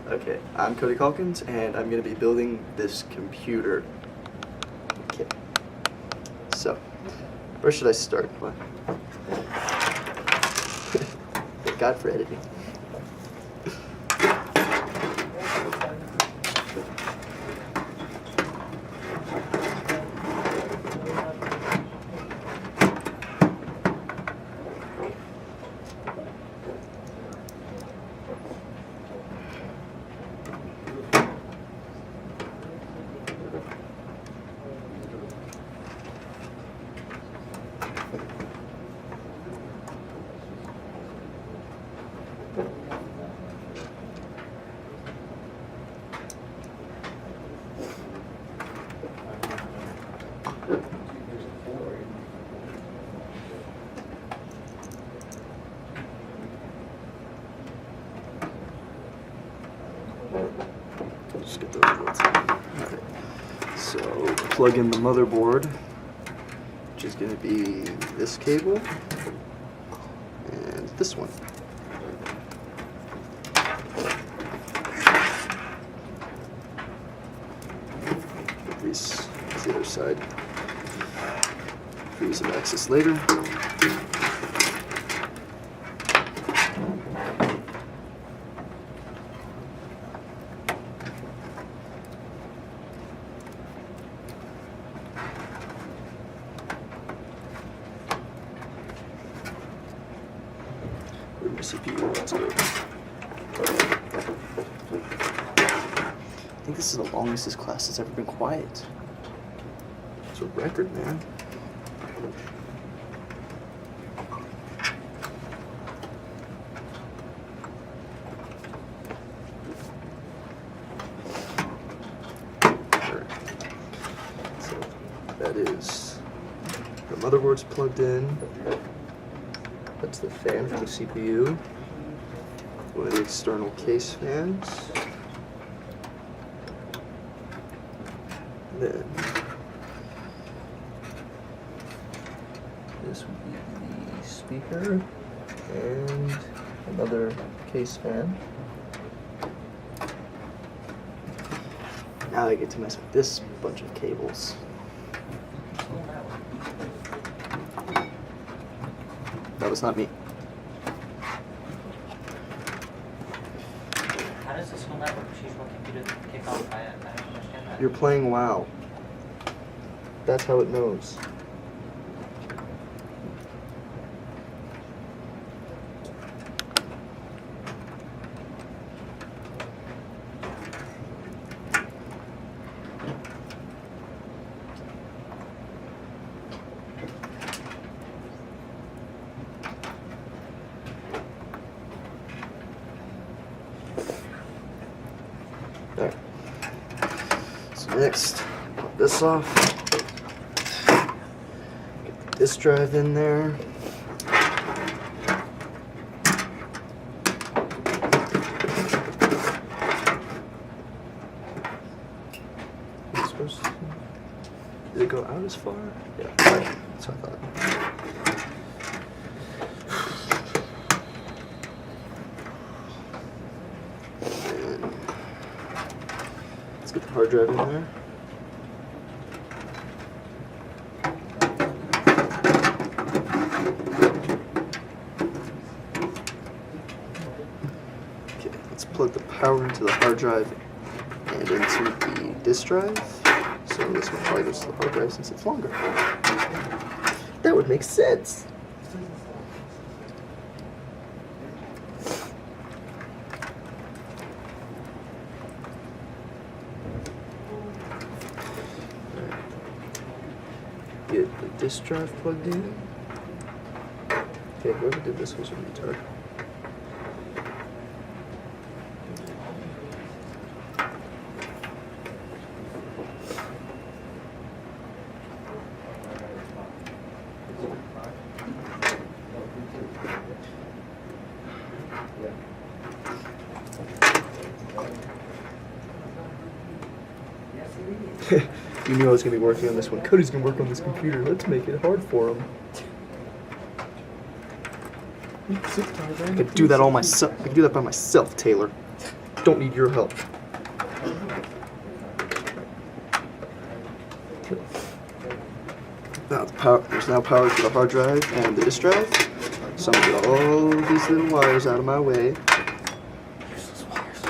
Okay, I'm Cody Calkins, and I'm going to be building this computer. Okay, so, where should I start? What? Thank God for editing. Just get those results. Okay. So plug in the motherboard, which is going to be this cable and this one. Put these to the other side for some access later. My CPU, let's go. I think this is the longest this class has ever been quiet. It's a record, man. So that is the motherboard's plugged in. That's the fan for the CPU. One of the external case fans. Then this would be the speaker and another case fan. Now I get to mess with this bunch of cables. That was not me. How does this whole network procedural computer kick off? I don't understand that. You're playing WoW. That's how it knows. There. So next, pop this off. Get the disk drive in there. It's supposed to, did it go out as far? Yeah, that's what I thought. Get the hard drive in there. Okay, let's plug the power into the hard drive and into the disk drive. So this one probably goes to the hard drive since it's longer. That would make sense. Get the disk drive plugged in. Okay, whoever did this was a retard. You knew I was going to be working on this one. Cody's going to work on this computer. Let's make it hard for him. I could do that all myself. I could do that by myself, Taylor. don't need your help. Now there's now power to the hard drive and the disk drive. So I'm gonna get all these little wires out of my way. Useless wires.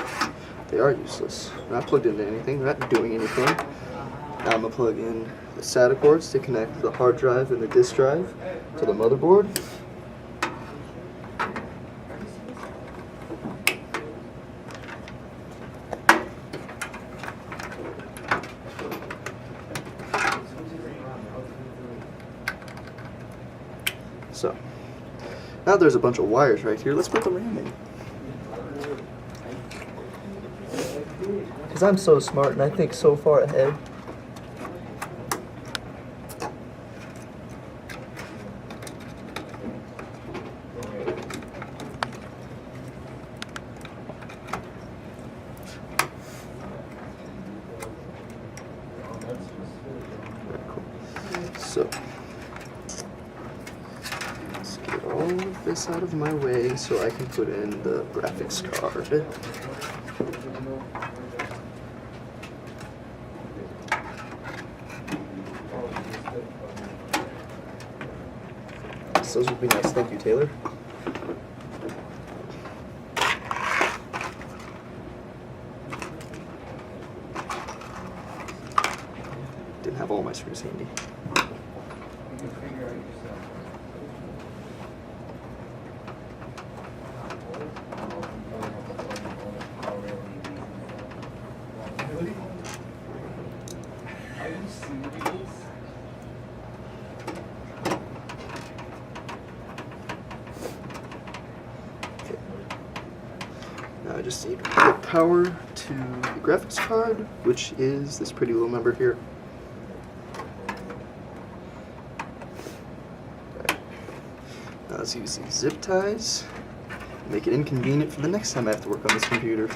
They are useless. They're not plugged into anything. They're not doing anything. Now I'm gonna plug in the SATA cords to connect the hard drive and the disk drive to the motherboard. So, now there's a bunch of wires right here. Let's put the RAM in. Because I'm so smart and I think so far ahead. So, let's get all of this out of my way so I can put in the graphics card. Those would be nice. Thank you, Taylor. Didn't have all my screws handy. Now I just need to put power to the graphics card, which is this pretty little number here. Okay. Now let's use these zip ties. Make it inconvenient for the next time I have to work on this computer.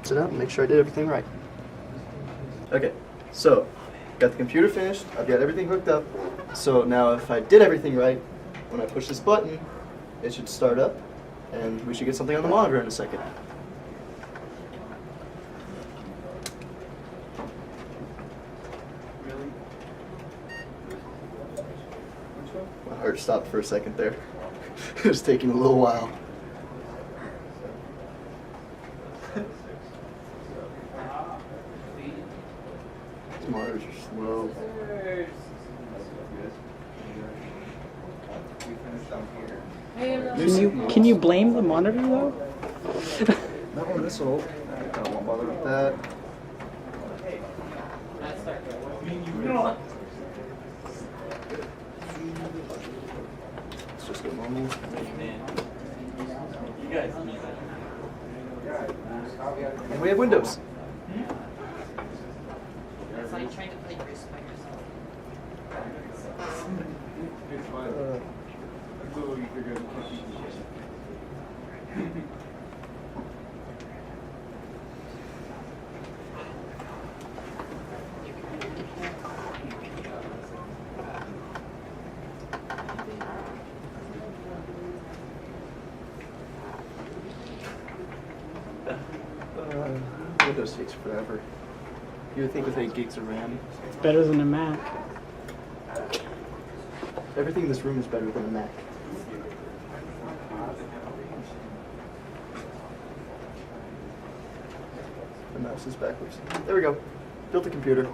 Sit out and make sure I did everything right. Okay, so got the computer finished. I've got everything hooked up. So now if I did everything right, when I push this button, it should start up, and we should get something on the monitor in a second. My heart stopped for a second there. It was taking a little while. These monitors are slow. Can you blame the monitor though? Not on this old. I won't bother with that. Let's just go normal. And we have Windows. It's like trying to play Race by yourself. Windows takes forever. You would think with 8 gigs of RAM. It's better than a Mac. Everything in this room is better than a Mac. The mouse is backwards. There we go. Built a computer.